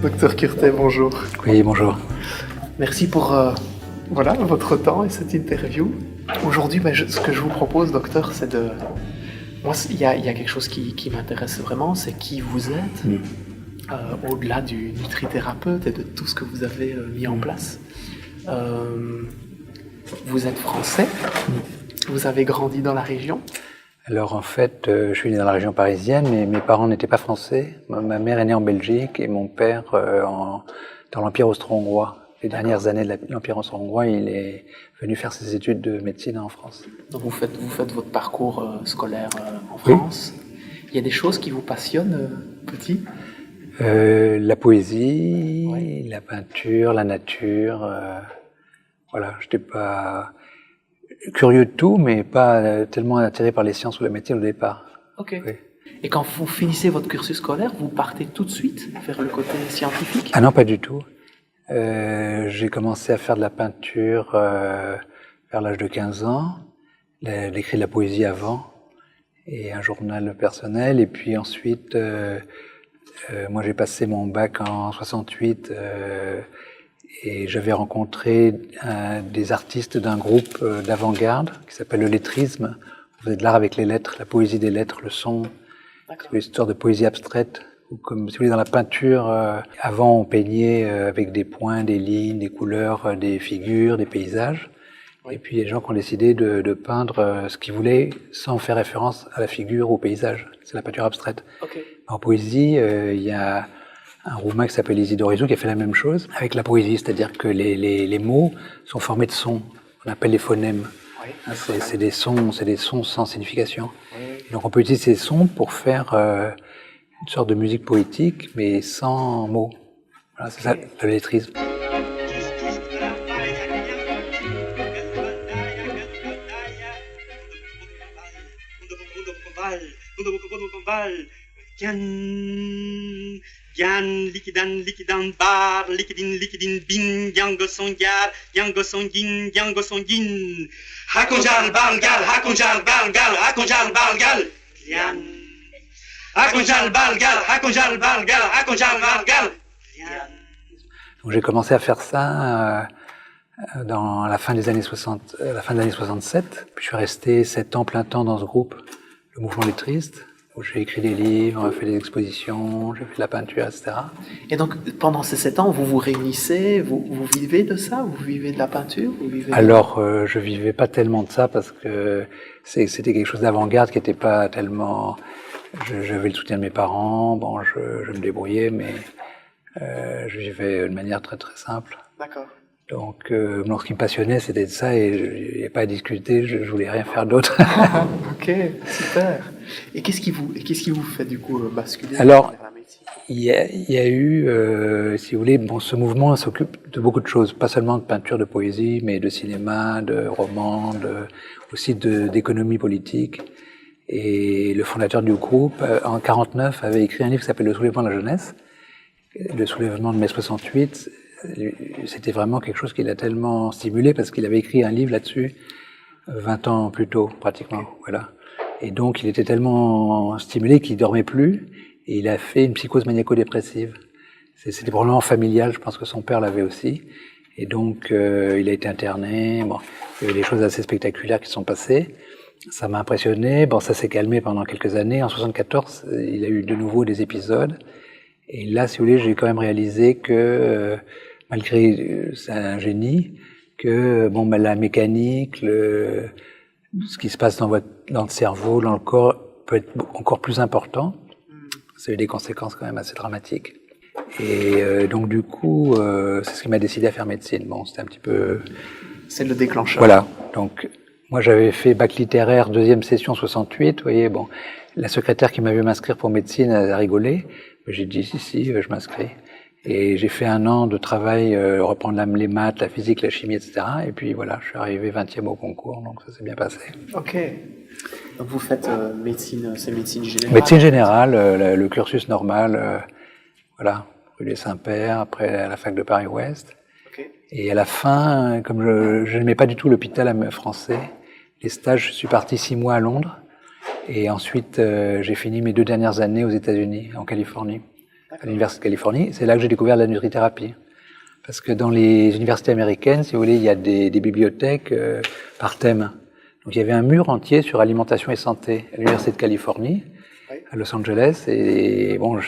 Docteur Curtet, bonjour. Oui, bonjour. Merci pour votre temps et cette interview. Aujourd'hui, ce que je vous propose, docteur, c'est de... Moi, il y a quelque chose qui m'intéresse vraiment, c'est qui vous êtes, au-delà du nutrithérapeute et de tout ce que vous avez mis en place. Vous êtes français, vous avez grandi dans la région. Alors en fait, je suis né dans la région parisienne, mais mes parents n'étaient pas français. Ma mère est née en Belgique et mon père dans l'Empire austro-hongrois. Les dernières années de l'Empire austro-hongrois, il est venu faire ses études de médecine en France. Donc vous faites votre parcours scolaire en France. Oui. Il y a des choses qui vous passionnent petit? La poésie, oui. La peinture, la nature. Voilà, j'étais pas curieux de tout, mais pas tellement attiré par les sciences ou la médecine au départ. Ok. Oui. Et quand vous finissez votre cursus scolaire, vous partez tout de suite vers le côté scientifique? Ah non, pas du tout. J'ai commencé à faire de la peinture vers l'âge de 15 ans, d'écrire de la poésie avant, et un journal personnel. Et puis ensuite, moi j'ai passé mon bac en 68 et j'avais rencontré des artistes d'un groupe d'avant-garde qui s'appelle le lettrisme. On faisait de l'art avec les lettres, la poésie des lettres, le son. C'est une histoire de poésie abstraite. Ou comme si vous voulez, dans la peinture, avant on peignait avec des points, des lignes, des couleurs, des figures, des paysages. Oui. Et puis il y a des gens qui ont décidé de peindre ce qu'ils voulaient sans faire référence à la figure ou au paysage. C'est la peinture abstraite. Okay. En poésie, il y a un Roumain qui s'appelle Isidore Isou qui a fait la même chose avec la poésie, c'est-à-dire que les mots sont formés de sons, on appelle les phonèmes. Oui. C'est des sons sans signification. Oui. Donc on peut utiliser ces sons pour faire une sorte de musique poétique, mais sans mots. Voilà, c'est ça le lettrisme. Yan likidan bar likidin bin yango songyar yango songin hakonjal balgal yan hakonjal balgal. Donc j'ai commencé à faire ça dans la fin des années 60, la fin des années 67. Puis je suis resté 7 ans plein temps dans ce groupe, le mouvement lettriste, où j'ai écrit des livres, fait des expositions, j'ai fait de la peinture, etc. Et donc pendant ces 7 ans, vous vous réunissez, vous vivez de ça, vous vivez de la peinture, vous vivez Alors je vivais pas tellement de ça parce que c'était quelque chose d'avant-garde qui n'était pas tellement. J'avais le soutien de mes parents, bon, je me débrouillais, mais je vivais de manière très très simple. D'accord. Donc, ce qui me passionnait, c'était de ça, et il n'y a pas à discuter, je voulais rien faire d'autre. Ok, super. Et qu'est-ce qui vous fait du coup basculer Alors, vers la médecine? Il y a eu, si vous voulez, ce mouvement s'occupe de beaucoup de choses, pas seulement de peinture, de poésie, mais de cinéma, de romans, aussi d'économie politique. Et le fondateur du groupe, en 1949, avait écrit un livre qui s'appelle Le soulèvement de la jeunesse. Le soulèvement de mai 68, c'était vraiment quelque chose qui l'a tellement stimulé parce qu'il avait écrit un livre là-dessus 20 ans plus tôt, pratiquement. Voilà. Et donc, il était tellement stimulé qu'il dormait plus et il a fait une psychose maniaco-dépressive. C'était probablement familial, je pense que son père l'avait aussi. Et donc, il a été interné. Bon, il y avait des choses assez spectaculaires qui sont passées. Ça m'a impressionné. Bon, ça s'est calmé pendant quelques années. En 74, il a eu de nouveau des épisodes. Et là, si vous voulez, j'ai quand même réalisé que, malgré c'est un génie, que la mécanique, ce qui se passe dans le cerveau, dans le corps, peut être encore plus important. Ça a eu des conséquences quand même assez dramatiques. Et donc du coup, c'est ce qui m'a décidé à faire médecine. Bon, c'était un petit peu... C'est le déclencheur. Voilà. Donc, moi, j'avais fait bac littéraire, deuxième session 68. Vous voyez, bon, la secrétaire qui m'a vu m'inscrire pour médecine, elle a rigolé. J'ai dit si, je m'inscris. Et j'ai fait 1 an de travail, reprendre les maths, la physique, la chimie, etc. Et puis voilà, je suis arrivé 20e au concours, donc ça s'est bien passé. Ok. Donc vous faites médecine, c'est médecine générale? Médecine générale, le cursus normal, voilà, rue des Saints-Pères, après à la fac de Paris-Ouest. Okay. Et à la fin, comme je n'aimais pas du tout l'hôpital français, les stages, je suis parti 6 mois à Londres. Et ensuite, j'ai fini mes 2 dernières années aux États-Unis, en Californie. à l'Université de Californie. C'est là que j'ai découvert la nutrithérapie. Parce que dans les universités américaines, si vous voulez, il y a des bibliothèques par thème. Donc il y avait un mur entier sur alimentation et santé à l'Université de Californie, à Los Angeles. Et bon,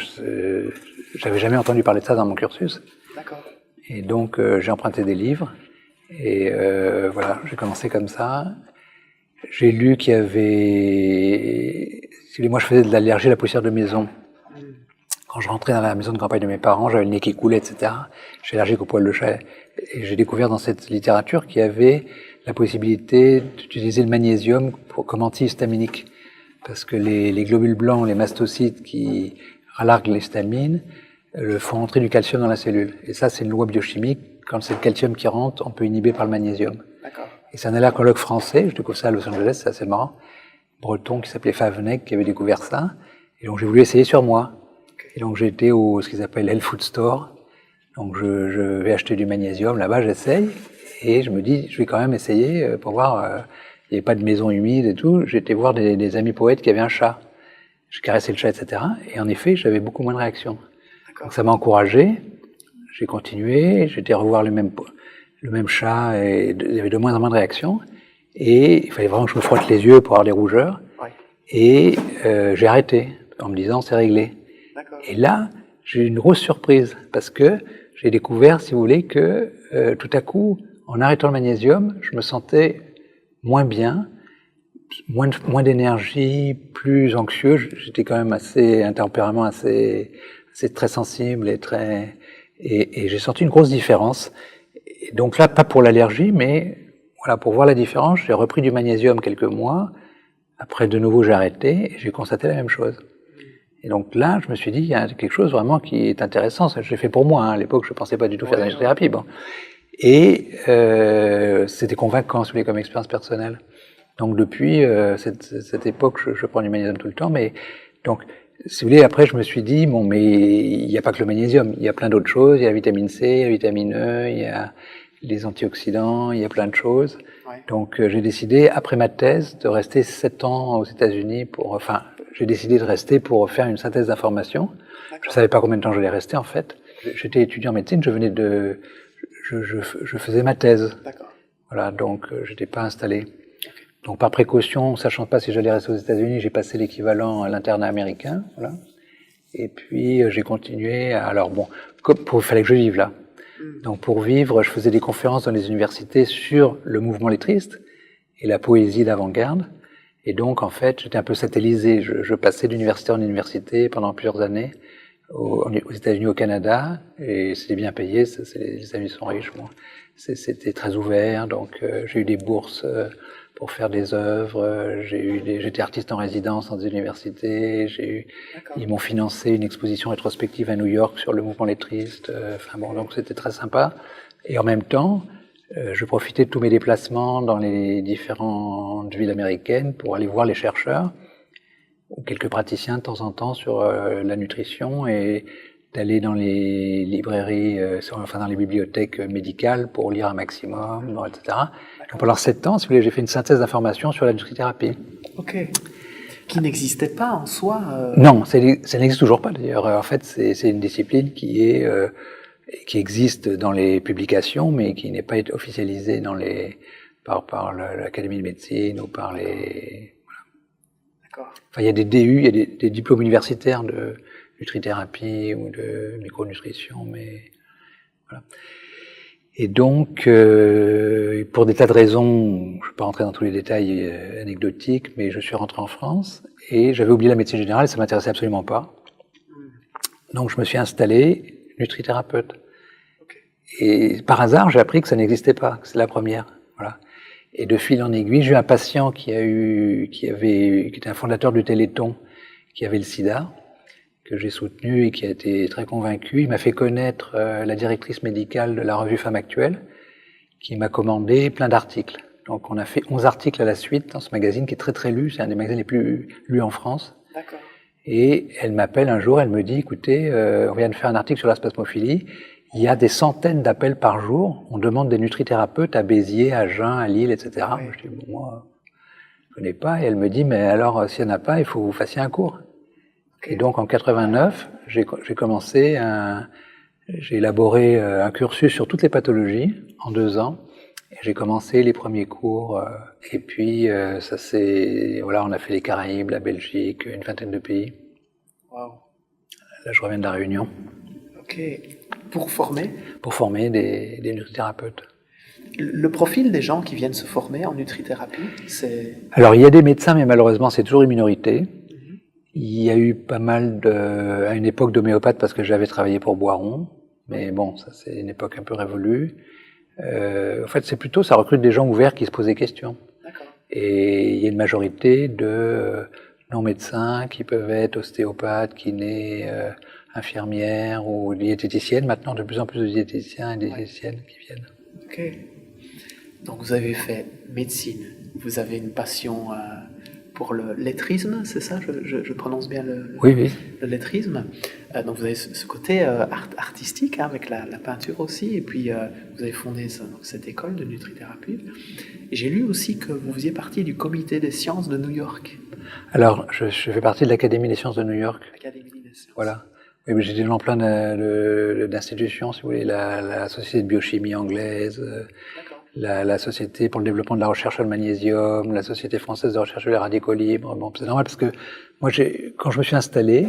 j'avais jamais entendu parler de ça dans mon cursus. D'accord. Et donc j'ai emprunté des livres. Et voilà, j'ai commencé comme ça. J'ai lu qu'il y avait... Si vous voulez, moi je faisais de l'allergie à la poussière de maison. Quand je rentrais dans la maison de campagne de mes parents, j'avais le nez qui coulait, etc. J'étais allergique aux poils de chat. Et j'ai découvert dans cette littérature qu'il y avait la possibilité d'utiliser le magnésium comme antihistaminique. Parce que les globules blancs, les mastocytes qui relarguent l'histamine, font entrer du calcium dans la cellule. Et ça, c'est une loi biochimique. Quand c'est le calcium qui rentre, on peut inhiber par le magnésium. D'accord. Et c'est un allergologue français, je découvre ça à Los Angeles, c'est assez marrant, breton qui s'appelait Favnec, qui avait découvert ça. Et donc j'ai voulu essayer sur moi. Et donc j'ai été au ce qu'ils appellent Health Food Store. Donc je vais acheter du magnésium là-bas, j'essaye. Et je me dis, je vais quand même essayer pour voir. Il n'y avait pas de maison humide et tout. J'étais voir des amis poètes qui avaient un chat. Je caressais le chat, etc. Et en effet, j'avais beaucoup moins de réactions. Donc ça m'a encouragé. J'ai continué. J'étais revoir le même chat et il y avait de moins en moins de réactions. Et il fallait vraiment que je me frotte les yeux pour avoir des rougeurs. Ouais. Et j'ai arrêté en me disant c'est réglé. D'accord. Et là, j'ai eu une grosse surprise parce que j'ai découvert, si vous voulez, que tout à coup, en arrêtant le magnésium, je me sentais moins bien, moins d'énergie, plus anxieux. J'étais quand même un tempérament assez très sensible et j'ai senti une grosse différence. Et donc là, pas pour l'allergie, mais voilà, pour voir la différence, j'ai repris du magnésium quelques mois. Après, de nouveau, j'ai arrêté et j'ai constaté la même chose. Et donc là, je me suis dit, il y a quelque chose vraiment qui est intéressant. Ça, je l'ai fait pour moi. À l'époque, je ne pensais pas du tout faire de la nutrithérapie. Bon. Et c'était convaincant, si vous voulez, comme expérience personnelle. Donc depuis cette époque, je prends du magnésium tout le temps. Mais donc, si vous voulez, après, je me suis dit, bon, mais il n'y a pas que le magnésium. Il y a plein d'autres choses. Il y a la vitamine C, la vitamine E, il y a les antioxydants, il y a plein de choses. Ouais. Donc j'ai décidé, après ma thèse, de rester 7 ans aux États-Unis j'ai décidé de rester pour faire une synthèse d'informations. Je savais pas combien de temps j'allais rester, en fait. J'étais étudiant en médecine, je faisais ma thèse. D'accord. Voilà, donc j'étais pas installé. Okay. Donc par précaution, sachant pas si j'allais rester aux États-Unis, j'ai passé l'équivalent à l'internat américain, voilà. Et puis j'ai continué. Alors bon, il fallait que je vive là. Donc pour vivre, je faisais des conférences dans les universités sur le mouvement lettriste et la poésie d'avant-garde. Et donc en fait, j'étais un peu satellisé. Je passais d'université en université pendant plusieurs années aux États-Unis, au Canada, et c'était bien payé. Les amis sont riches. Bon, c'était très ouvert. Donc j'ai eu des bourses pour faire des œuvres. J'étais artiste en résidence dans des universités. Ils m'ont financé une exposition rétrospective à New York sur le mouvement lettriste. Enfin bon, donc c'était très sympa. Et en même temps, je profitais de tous mes déplacements dans les différentes villes américaines pour aller voir les chercheurs ou quelques praticiens de temps en temps sur la nutrition et d'aller dans les librairies, dans les bibliothèques médicales pour lire un maximum, etc. Donc pendant 7 ans, si vous voulez, j'ai fait une synthèse d'informations sur la nutrithérapie. Ok. Qui n'existait pas en soi Non, ça n'existe toujours pas d'ailleurs. En fait, c'est une discipline qui existe dans les publications, mais qui n'est pas officialisée par l'Académie de médecine ou par les... Voilà. D'accord. Enfin, il y a des DU, il y a des diplômes universitaires de nutrithérapie ou de micronutrition, mais voilà. Et donc, pour des tas de raisons, je ne vais pas rentrer dans tous les détails anecdotiques, mais je suis rentré en France et j'avais oublié la médecine générale et ça m'intéressait absolument pas. Donc je me suis installé nutrithérapeute. Okay. Et par hasard, j'ai appris que ça n'existait pas, que c'est la première. Voilà. Et de fil en aiguille, j'ai eu un patient qui était un fondateur du Téléthon, qui avait le sida, que j'ai soutenu et qui a été très convaincu. Il m'a fait connaître la directrice médicale de la revue Femme Actuelle, qui m'a commandé plein d'articles. Donc on a fait 11 articles à la suite dans ce magazine qui est très très lu, c'est un des magazines les plus lus en France. D'accord. Et elle m'appelle un jour, elle me dit, écoutez, on vient de faire un article sur la spasmophilie, il y a des centaines d'appels par jour, on demande des nutrithérapeutes à Béziers, à Jeun, à Lille, etc. Oui. Je dis, bon, moi, je ne connais pas. Et elle me dit, mais alors, s'il n'y en a pas, il faut que vous fassiez un cours. Et donc en 89, j'ai élaboré un cursus sur toutes les pathologies en 2 ans. Et j'ai commencé les premiers cours, et puis on a fait les Caraïbes, la Belgique, une vingtaine de pays. Wow. Là, je reviens de la Réunion. Ok. Pour former? Pour former des nutrithérapeutes. Le profil des gens qui viennent se former en nutrithérapie, c'est... Alors, il y a des médecins, mais malheureusement, c'est toujours une minorité. Il y a eu pas mal à une époque d'homéopathes parce que j'avais travaillé pour Boiron. Mais bon, ça, c'est une époque un peu révolue. En fait, c'est plutôt, ça recrute des gens ouverts qui se posent des questions. D'accord. Et il y a une majorité de non-médecins qui peuvent être ostéopathes, kinés, infirmières ou diététiciennes. Maintenant, de plus en plus de diététiciens et diététiciennes qui viennent. Ok. Donc vous avez fait médecine, vous avez une passion pour le lettrisme, c'est ça? Je prononce bien Oui. Le lettrisme. Donc vous avez ce côté artistique, hein, avec la peinture aussi, et puis vous avez fondé cette école de nutrithérapie. Et j'ai lu aussi que vous faisiez partie du comité des sciences de New York. Alors, je fais partie de l'Académie des sciences de New York. L'Académie des sciences. Voilà. Oui, mais j'étais dans plein d'institutions, si vous voulez, la Société de biochimie anglaise, la Société pour le développement de la recherche sur le magnésium, la Société française de recherche sur les radicaux libres. Bon, c'est normal parce que moi, quand je me suis installé,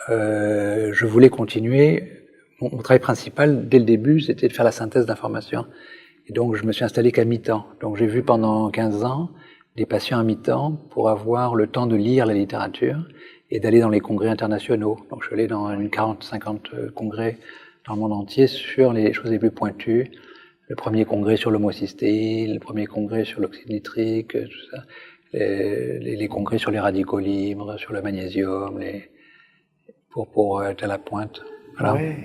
je voulais continuer. Mon travail principal, dès le début, c'était de faire la synthèse d'informations. Et donc, je me suis installé qu'à mi-temps. Donc, j'ai vu pendant 15 ans des patients à mi-temps pour avoir le temps de lire la littérature et d'aller dans les congrès internationaux. Donc, je suis allé dans une 40-50 congrès dans le monde entier sur les choses les plus pointues. Le premier congrès sur l'homocystéine, le premier congrès sur l'oxyde nitrique, tout ça. Les congrès sur les radicaux libres, sur le magnésium, pour être à la pointe. Voilà. Ouais.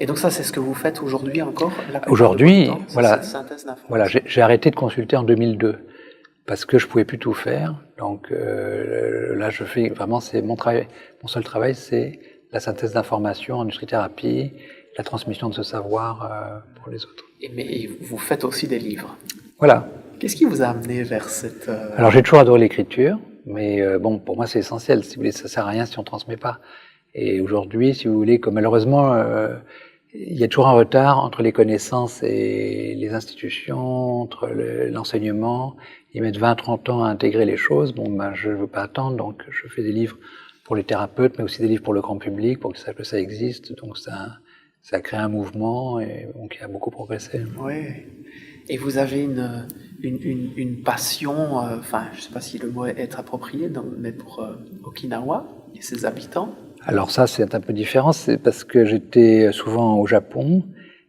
Et donc ça, c'est ce que vous faites aujourd'hui encore? Aujourd'hui, voilà. Cette synthèse d'informations. Voilà, j'ai arrêté de consulter en 2002 parce que je pouvais plus tout faire. Donc là, je fais vraiment, c'est mon travail. Mon seul travail, c'est la synthèse d'informations en nutrithérapie, la transmission de ce savoir pour les autres. Mais vous faites aussi des livres. Voilà. Qu'est-ce qui vous a amené vers cette... Alors j'ai toujours adoré l'écriture, mais bon, pour moi c'est essentiel. Si vous voulez, ça sert à rien si on transmet pas. Et aujourd'hui, si vous voulez, comme malheureusement, il y a toujours un retard entre les connaissances et les institutions, entre l'enseignement. Ils mettent 20-30 ans à intégrer les choses. Bon, ben, je ne veux pas attendre, donc je fais des livres pour les thérapeutes, mais aussi des livres pour le grand public, pour qu'ils sachent que ça existe. Donc ça a créé un mouvement et donc il a beaucoup progressé. Oui. Et vous avez une passion, enfin, je ne sais pas si le mot est approprié, mais pour Okinawa et ses habitants. Alors ça, c'est un peu différent, c'est parce que j'étais souvent au Japon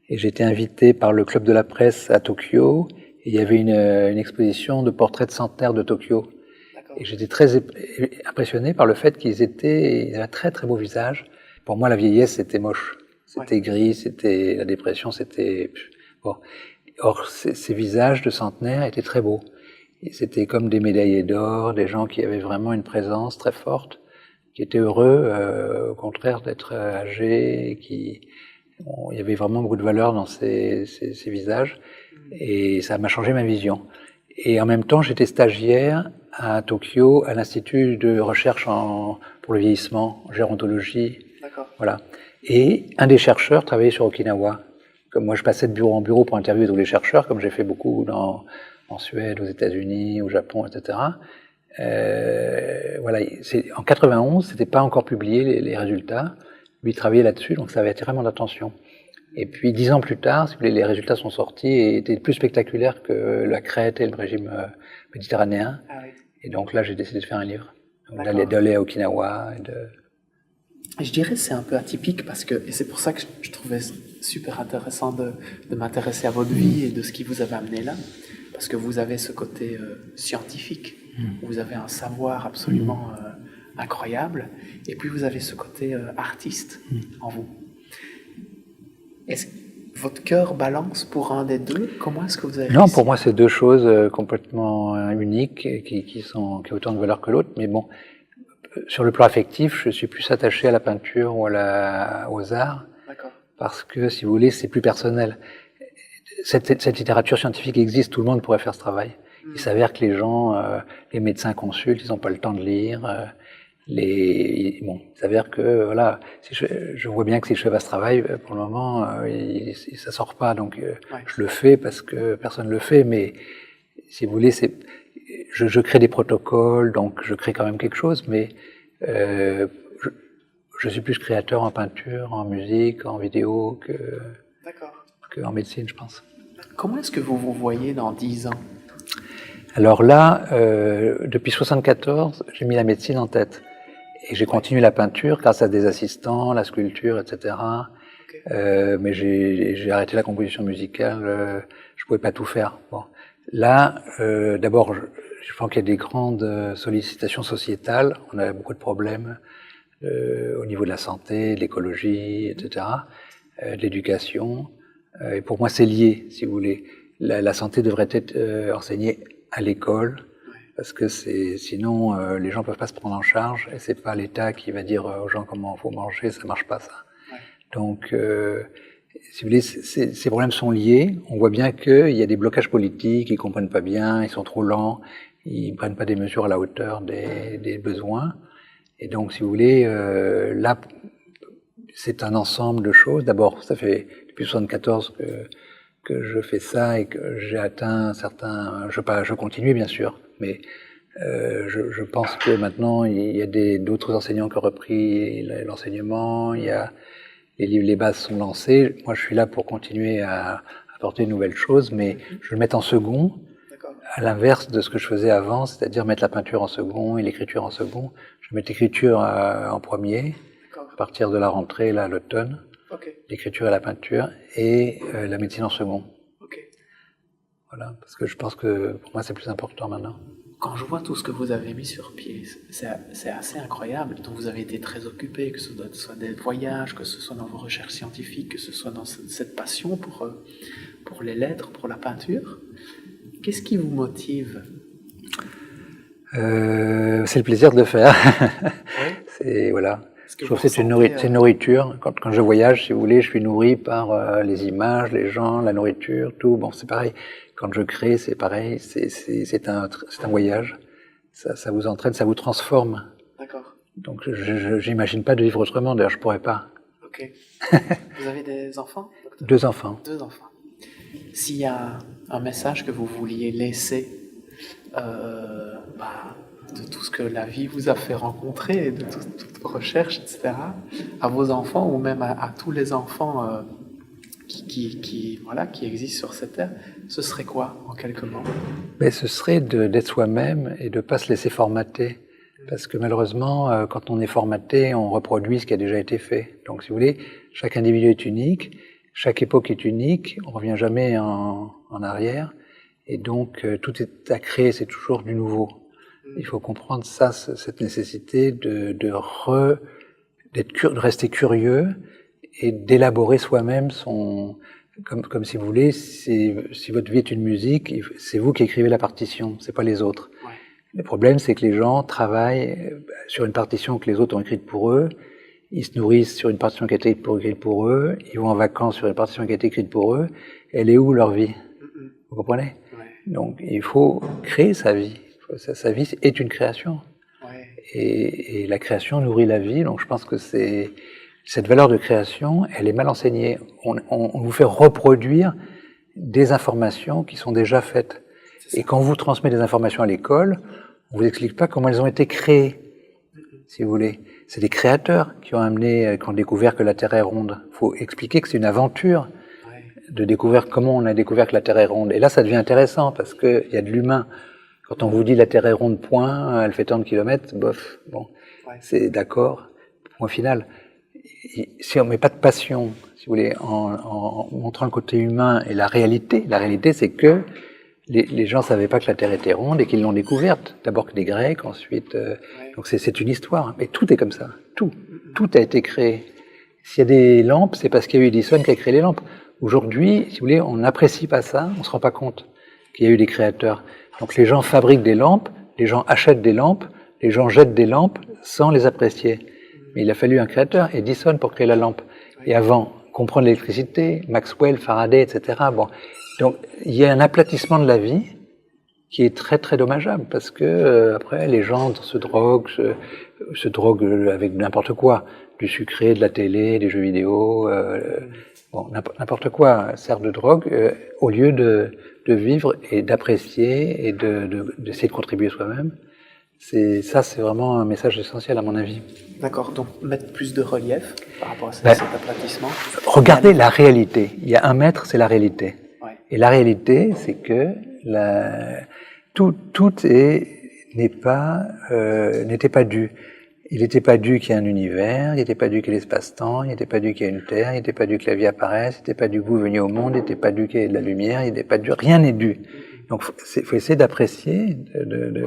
et j'étais invité par le Club de la Presse à Tokyo et il y avait une exposition de portraits de centenaires de Tokyo. D'accord. Et j'étais très impressionné par le fait ils avaient un très très beau visage. Pour moi, la vieillesse, c'était moche. C'était gris, c'était la dépression, c'était... Bon. Or, ces visages de centenaires étaient très beaux. Et c'était comme des médaillés d'or, des gens qui avaient vraiment une présence très forte, qui étaient heureux, au contraire d'être âgés, il y avait vraiment beaucoup de valeur dans ces visages, et ça m'a changé ma vision. Et en même temps, j'étais stagiaire à Tokyo, à l'Institut de recherche pour le vieillissement, en gérontologie. D'accord. Voilà. Et un des chercheurs travaillait sur Okinawa. Comme moi, je passais de bureau en bureau pour interviewer tous les chercheurs, comme j'ai fait beaucoup en Suède, aux États-Unis, au Japon, etc. Voilà, en 91, c'était pas encore publié les résultats. Lui travaillait là-dessus, donc ça avait attiré mon attention. Et puis 10 ans plus tard, si vous voulez, les résultats sont sortis et étaient plus spectaculaires que la Crète et le régime méditerranéen. Ah oui. Et donc là, j'ai décidé de faire un livre. Donc d'aller à Okinawa. Je dirais que c'est un peu atypique parce que, et c'est pour ça que je trouvais super intéressant de m'intéresser à votre vie et de ce qui vous avait amené là, parce que vous avez ce côté scientifique, vous avez un savoir absolument incroyable, et puis vous avez ce côté artiste en vous. Est-ce que votre cœur balance pour un des deux? Comment est-ce que vous avez réussi? Non, pour moi, c'est deux choses complètement uniques qui ont autant de valeur que l'autre, mais bon, sur le plan affectif, je suis plus attaché à la peinture ou aux arts, parce que, si vous voulez, c'est plus personnel. Cette littérature scientifique existe, tout le monde pourrait faire ce travail. Il s'avère que les gens, les médecins consultent, ils n'ont pas le temps de lire, Bon, il s'avère que voilà, si je vois bien que si je fais pas ce travail, pour le moment, ça sort pas. Donc je le fais parce que personne le fait. Mais si vous voulez, je crée des protocoles, donc je crée quand même quelque chose. Mais je suis plus créateur en peinture, en musique, en vidéo qu'en médecine, je pense. Comment est-ce que vous vous voyez dans 10 ans? Alors là, depuis 1974, j'ai mis la médecine en tête. Et j'ai continué la peinture grâce à des assistants, la sculpture, etc. Okay. Mais j'ai arrêté la composition musicale, je pouvais pas tout faire. Bon. Là, d'abord, je pense qu'il y a des grandes sollicitations sociétales, on a beaucoup de problèmes au niveau de la santé, de l'écologie, etc., de l'éducation. Et pour moi, c'est lié, si vous voulez. La santé devrait être enseignée à l'école, parce que sinon les gens peuvent pas se prendre en charge et c'est pas l'État qui va dire aux gens comment il faut manger, ça marche pas ça. Ouais. Donc si vous voulez, ces problèmes sont liés. On voit bien qu'il y a des blocages politiques, ils comprennent pas bien, ils sont trop lents, ils prennent pas des mesures à la hauteur des besoins. Et donc si vous voulez, là c'est un ensemble de choses. D'abord, ça fait depuis 1974 que je fais ça et que j'ai atteint certains. Je continue bien sûr. Mais je pense que maintenant, il y a d'autres enseignants qui ont repris l'enseignement, les bases sont lancées. Moi, je suis là pour continuer à apporter de nouvelles choses, mais je le mets en second, à l'inverse de ce que je faisais avant, c'est-à-dire mettre la peinture en second et l'écriture en second. Je mets l'écriture en premier, à partir de la rentrée, là, l'automne, l'écriture et la peinture, et la médecine en second. Voilà, parce que je pense que pour moi c'est plus important maintenant. Quand je vois tout ce que vous avez mis sur pied, c'est assez incroyable. Donc vous avez été très occupé, que ce soit des voyages, que ce soit dans vos recherches scientifiques, que ce soit dans cette passion pour les lettres, pour la peinture. Qu'est-ce qui vous motive? C'est le plaisir de le faire. Oui. Voilà. Je trouve que c'est une nourriture. Quand je voyage, si vous voulez, je suis nourri par les images, les gens, la nourriture, tout. Bon, c'est pareil. Quand je crée, c'est pareil. C'est un voyage. Ça vous entraîne, ça vous transforme. D'accord. Donc, j'imagine pas de vivre autrement. D'ailleurs, je pourrais pas. Ok. Vous avez des enfants, docteur? 2 enfants. 2 enfants. S'il y a un message que vous vouliez laisser de tout ce que la vie vous a fait rencontrer, de toutes vos recherches, etc., à vos enfants ou même à tous les enfants qui existent sur cette terre, ce serait quoi, en quelques mots? Mais ce serait d'être soi-même et de ne pas se laisser formater. Parce que malheureusement, quand on est formaté, on reproduit ce qui a déjà été fait. Donc si vous voulez, chaque individu est unique, chaque époque est unique, on ne revient jamais en arrière. Et donc tout est à créer, c'est toujours du nouveau. Il faut comprendre ça, cette nécessité de rester curieux et d'élaborer soi-même comme si vous voulez, si votre vie est une musique, c'est vous qui écrivez la partition, c'est pas les autres. Ouais. Le problème, c'est que les gens travaillent sur une partition que les autres ont écrite pour eux, ils se nourrissent sur une partition qui a été écrite pour eux, ils vont en vacances sur une partition qui a été écrite pour eux. Elle est où leur vie? Vous comprenez? Ouais. Donc il faut créer sa vie. Sa vie est une création. Ouais. Et la création nourrit la vie. Donc je pense que cette valeur de création, elle est mal enseignée. On vous fait reproduire des informations qui sont déjà faites. Et quand on vous transmet des informations à l'école, on vous explique pas comment elles ont été créées, si vous voulez. C'est des créateurs qui ont découvert que la Terre est ronde. Il faut expliquer que c'est une aventure de découvrir comment on a découvert que la Terre est ronde. Et là, ça devient intéressant parce qu'il y a de l'humain. Quand on vous dit la Terre est ronde, point, elle fait tant de kilomètres, bof, bon, c'est d'accord, point final. Si on met pas de passion, si vous voulez, en montrant le côté humain et la réalité c'est que les gens savaient pas que la Terre était ronde et qu'ils l'ont découverte. D'abord que des Grecs, ensuite, donc c'est une histoire. Mais tout est comme ça, tout a été créé. S'il y a des lampes, c'est parce qu'il y a eu Edison qui a créé les lampes. Aujourd'hui, si vous voulez, on n'apprécie pas ça, on se rend pas compte qu'il y a eu des créateurs. Donc les gens fabriquent des lampes, les gens achètent des lampes, les gens jettent des lampes sans les apprécier. Mais il a fallu un créateur, Edison, pour créer la lampe. Et avant, comprendre l'électricité, Maxwell, Faraday, etc. Bon. Donc il y a un aplatissement de la vie qui est très très dommageable parce que après les gens se droguent avec n'importe quoi, du sucré, de la télé, des jeux vidéo, n'importe quoi sert de drogue au lieu de vivre et d'apprécier et d'essayer de contribuer soi-même. C'est vraiment un message essentiel à mon avis. D'accord, donc mettre plus de relief par rapport à cet aplatissement. Regardez la réalité. Il y a un maître, c'est la réalité. Ouais. Et la réalité, c'est que tout n'était pas dû. Il n'était pas dû qu'il y ait un univers, il n'était pas dû qu'il y ait l'espace-temps, il n'était pas dû qu'il y ait une terre, il n'était pas dû que la vie apparaisse, il n'était pas dû que vous veniez au monde, il n'était pas dû qu'il y ait de la lumière, il n'était pas dû, rien n'est dû. Donc, faut essayer d'apprécier, de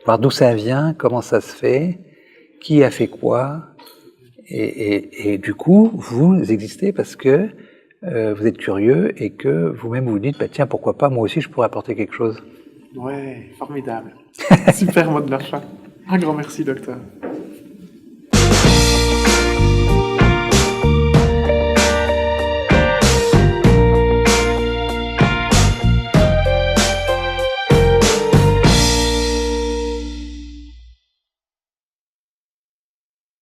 voir d'où ça vient, comment ça se fait, qui a fait quoi, et du coup, vous existez parce que vous êtes curieux et que vous-même vous dites, bah tiens, pourquoi pas, moi aussi je pourrais apporter quelque chose. Ouais, formidable. Super mot de la fin. Un grand merci, docteur.